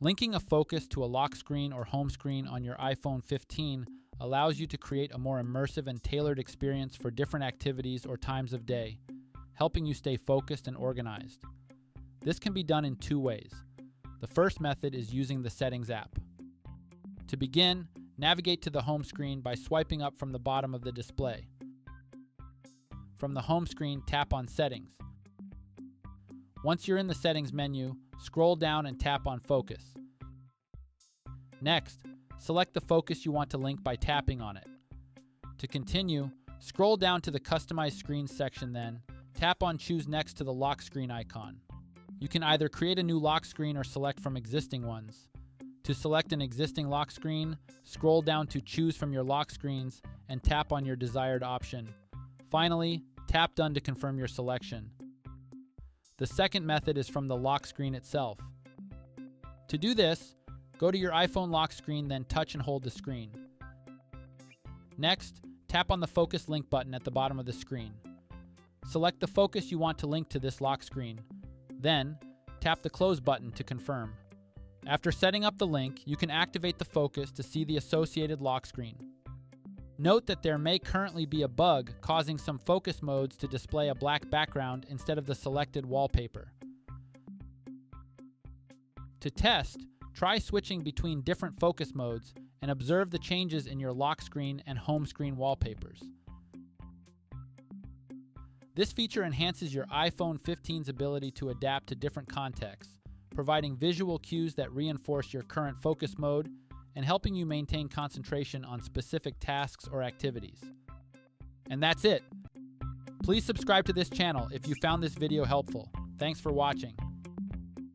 Linking a focus to a lock screen or home screen on your iPhone 15 allows you to create a more immersive and tailored experience for different activities or times of day, helping you stay focused and organized. This can be done in two ways. The first method is using the Settings app. To begin, navigate to the home screen by swiping up from the bottom of the display. From the home screen, tap on Settings. Once you're in the Settings menu, scroll down and tap on Focus. Next, select the focus you want to link by tapping on it. To continue, scroll down to the Customize Screens section, then tap on Choose next to the lock screen icon. You can either create a new lock screen or select from existing ones. To select an existing lock screen, scroll down to Choose from your lock screens and tap on your desired option. Finally, tap Done to confirm your selection. The second method is from the lock screen itself. To do this, go to your iPhone lock screen, then touch and hold the screen. Next, tap on the Focus Link button at the bottom of the screen. Select the focus you want to link to this lock screen. Then, tap the Close button to confirm. After setting up the link, you can activate the focus to see the associated lock screen. Note that there may currently be a bug causing some focus modes to display a black background instead of the selected wallpaper. To test, try switching between different focus modes and observe the changes in your lock screen and home screen wallpapers. This feature enhances your iPhone 15's ability to adapt to different contexts, providing visual cues that reinforce your current focus mode and helping you maintain concentration on specific tasks or activities. And that's it. Please subscribe to this channel if you found this video helpful. Thanks for watching.